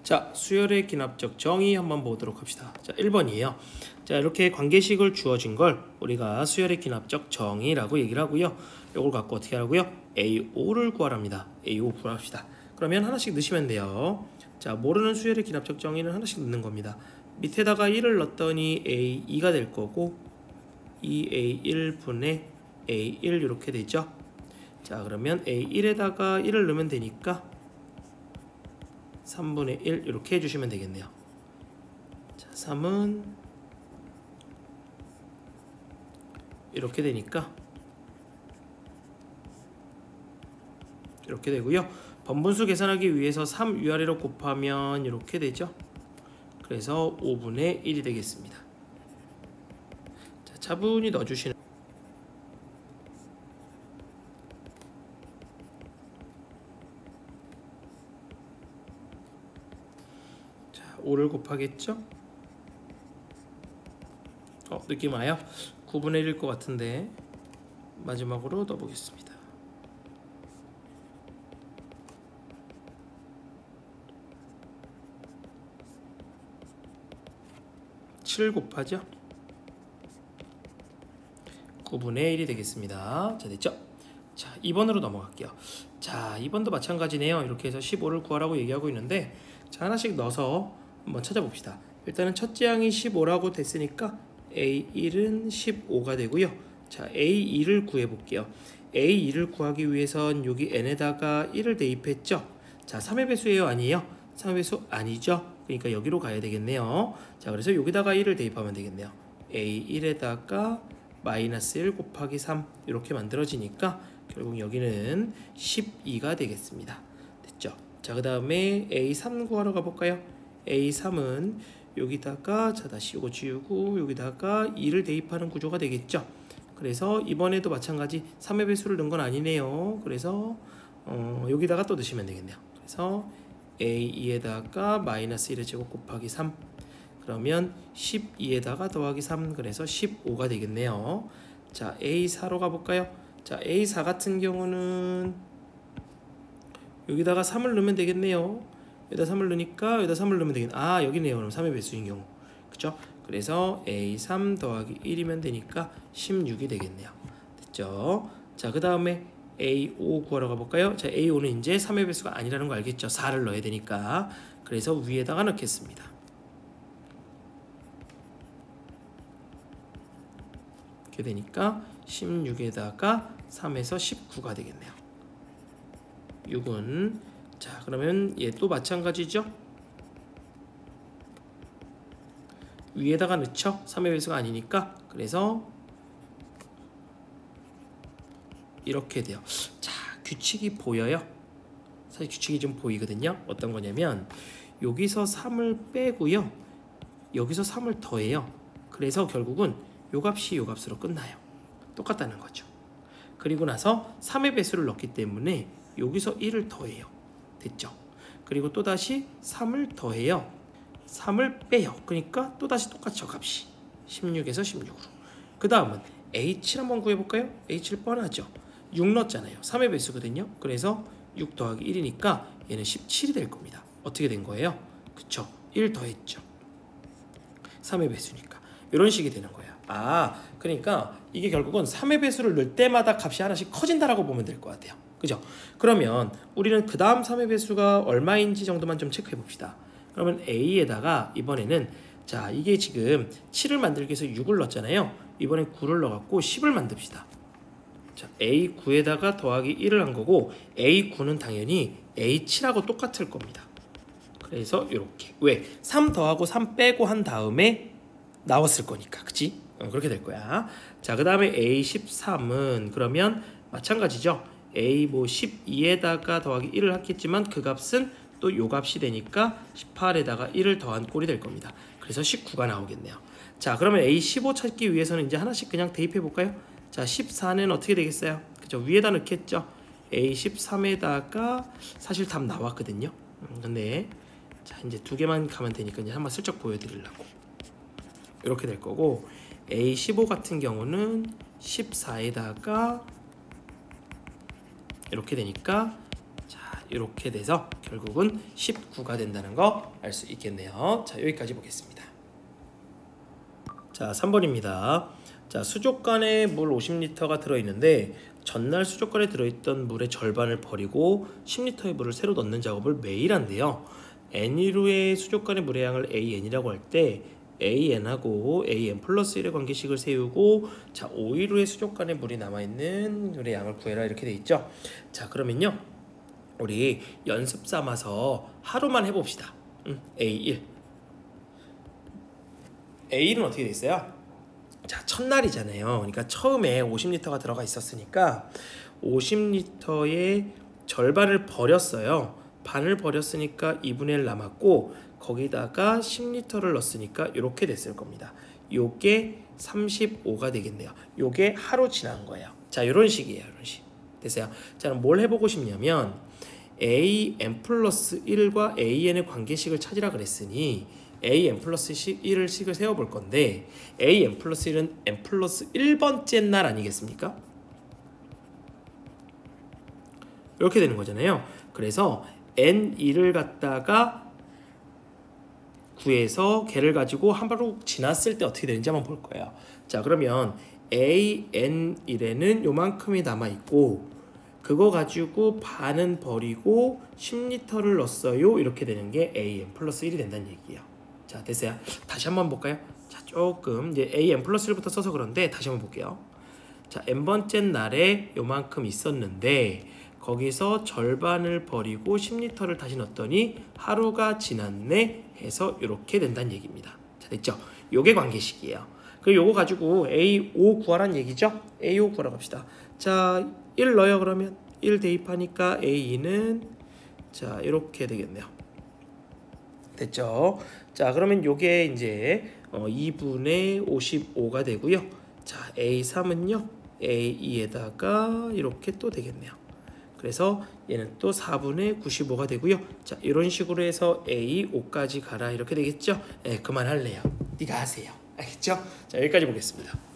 자, 수열의 기납적 정의 한번 보도록 합시다. 자, 1번이에요. 자, 이렇게 관계식을 주어진 걸 우리가 수열의 기납적 정의라고 얘기를 하고요. 이걸 갖고 어떻게 하라고요? A5를 구하랍니다. A5 구합시다. 그러면 하나씩 넣으시면 돼요. 자, 모르는 수열의 기납적 정의는 하나씩 넣는 겁니다. 밑에다가 1을 넣었더니 A2가 될 거고 2A1분의 A1 이렇게 되죠. 자, 그러면 A1에다가 1을 넣으면 되니까 3분의 1 이렇게 해주시면 되겠네요. 자, 3은 이렇게 되니까 이렇게 되고요. 번분수 계산하기 위해서 3 위아래로 곱하면 이렇게 되죠. 그래서 5분의 1이 되겠습니다. 자, 차분히 넣어주시는 자, 5를 곱하겠죠? 느낌 와요? 9분의 1일 것 같은데 마지막으로 넣어보겠습니다. 7 곱하죠? 9분의 1이 되겠습니다. 자, 됐죠? 자, 2번으로 넘어갈게요. 자, 2번도 마찬가지네요. 이렇게 해서 15를 구하라고 얘기하고 있는데, 자, 하나씩 넣어서 한번 찾아봅시다. 일단은 첫째 항이 15라고 됐으니까 A1은 15가 되고요. 자, A2를 구해볼게요. A2를 구하기 위해선 여기 n에다가 1을 대입했죠. 자, 3의 배수예요? 아니에요? 3의 배수 아니죠? 그러니까 여기로 가야 되겠네요. 자, 그래서 여기다가 1을 대입하면 되겠네요. A1에다가 마이너스 1 곱하기 3 이렇게 만들어지니까 결국 여기는 12가 되겠습니다. 됐죠? 자, 그 다음에 A3 구하러 가볼까요? A3은 여기다가 자 다시 이거 지우고 여기다가 2를 대입하는 구조가 되겠죠. 그래서 이번에도 마찬가지 3의 배수를 넣은 건 아니네요. 그래서 여기다가 또 넣으시면 되겠네요. 그래서 A2에다가 마이너스 1의 제곱 곱하기 3 그러면 12에다가 더하기 3 그래서 15가 되겠네요. 자, A4로 가볼까요? 자, A4 같은 경우는 여기다가 3을 넣으면 되겠네요. 여기다 3을 넣으니까 여기다 3을 넣으면 되겠네. 아, 여기네요. 그럼 3의 배수인 경우. 그쵸? 그래서 A3 더하기 1이면 되니까 16이 되겠네요. 됐죠? 자, 그 다음에 A5 구하러 가볼까요? 자, A5는 이제 3의 배수가 아니라는 거 알겠죠? 4를 넣어야 되니까. 그래서 위에다가 넣겠습니다. 이렇게 되니까 16에다가 3에서 19가 되겠네요. 6은 자, 그러면 얘 또 마찬가지죠? 위에다가 넣죠? 3의 배수가 아니니까. 그래서 이렇게 돼요. 자, 규칙이 보여요? 사실 규칙이 좀 보이거든요. 어떤 거냐면 여기서 3을 빼고요. 여기서 3을 더해요. 그래서 결국은 요 값이 요 값으로 끝나요. 똑같다는 거죠. 그리고 나서 3의 배수를 넣기 때문에 여기서 1을 더해요. 됐죠? 그리고 또다시 3을 더해요. 3을 빼요. 그러니까 또다시 똑같죠. 값이 16에서 16으로. 그 다음은 H7 한번 구해볼까요? H7 뻔하죠. 6 넣었잖아요. 3의 배수거든요. 그래서 6 더하기 1이니까 얘는 17이 될 겁니다. 어떻게 된 거예요? 그쵸? 1 더했죠. 3의 배수니까 이런 식이 되는 거예요. 아, 그러니까 이게 결국은 3의 배수를 넣을 때마다 값이 하나씩 커진다라고 보면 될 것 같아요. 그죠? 그러면 우리는 그 다음 3의 배수가 얼마인지 정도만 좀 체크해 봅시다. 그러면 A에다가 이번에는 자, 이게 지금 7을 만들기 위해서 6을 넣었잖아요. 이번엔 9를 넣어갖고 10을 만듭시다. 자, A9에다가 더하기 1을 한 거고 A9는 당연히 A7하고 똑같을 겁니다. 그래서 이렇게 왜? 3 더하고 3 빼고 한 다음에 나왔을 거니까. 그치? 그렇게 될 거야. 자, 그 다음에 A13은 그러면 마찬가지죠. A 뭐 12에다가 더하기 1을 했겠지만 그 값은 또 요 값이 되니까 18에다가 1을 더한 꼴이 될 겁니다. 그래서 19가 나오겠네요. 자, 그러면 A15 찾기 위해서는 이제 하나씩 그냥 대입해 볼까요? 자, 14는 어떻게 되겠어요? 그죠? 위에다 넣겠죠. A13에다가 사실 답 나왔거든요. 근데 자, 이제 두 개만 가면 되니까 이제 한번 슬쩍 보여드리려고 이렇게 될 거고 A15 같은 경우는 14에다가 이렇게 되니까 자, 이렇게 돼서 결국은 19가 된다는 거 알 수 있겠네요. 자, 여기까지 보겠습니다. 자, 3번입니다. 자, 수족관에 물 50리터가 들어있는데 전날 수족관에 들어있던 물의 절반을 버리고 10리터의 물을 새로 넣는 작업을 매일 한대요. N1호의 수족관의 물의 양을 AN이라고 할 때 AN하고 AN 플러스 1의 관계식을 세우고, 자, 515의 수족관에 물이 남아있는 물의 양을 구해라 이렇게 돼 있죠. 자, 그러면요 우리 연습 삼아서 하루만 해봅시다. A1 A1은 어떻게 돼 있어요? 자, 첫날이잖아요. 그러니까 처음에 50리터가 들어가 있었으니까 50리터의 절반을 버렸어요. 반을 버렸으니까 2분의 1 남았고, 거기다가 10리터를 넣었으니까 이렇게 됐을 겁니다. 요게 35가 되겠네요. 요게 하루 지난 거예요. 자, 이런 식이에요. 이런 식. 됐어요? 자, 그럼 뭘 해보고 싶냐면 AN 플러스 1과 AN의 관계식을 찾으라 그랬으니 AN 플러스 1을 식을 세워볼 건데, AN 플러스 1은 N 플러스 1번째 날 아니겠습니까? 이렇게 되는 거잖아요. 그래서 N1을 갖다가 구해서 걔를 가지고 하루 지났을 때 어떻게 되는지 한번 볼 거예요. 자, 그러면 AN1에는 요만큼이 남아있고, 그거 가지고 반은 버리고 10리터를 넣었어요. 이렇게 되는 게 AN 플러스 1이 된다는 얘기예요. 자, 됐어요? 다시 한번 볼까요? 자, 조금 이제 AN 플러스 1부터 써서 그런데 다시 한번 볼게요. 자, n번째 날에 요만큼 있었는데 거기서 절반을 버리고 10리터를 다시 넣었더니 하루가 지났네 해서 이렇게 된다는 얘기입니다. 자, 됐죠? 요게 관계식이에요. 그리고 요거 가지고 A5 구하라는 얘기죠? A5 구하라고 합시다. 자, 1 넣어요. 그러면 1 대입하니까 A2는 자, 이렇게 되겠네요. 됐죠? 자, 그러면 요게 이제 2분의 55가 되고요. 자, A3은요 A2에다가 이렇게 또 되겠네요. 그래서 얘는 또 4분의 95가 되고요. 자, 이런 식으로 해서 A5까지 가라 이렇게 되겠죠? 네, 그만할래요. 네가 하세요. 알겠죠? 자, 여기까지 보겠습니다.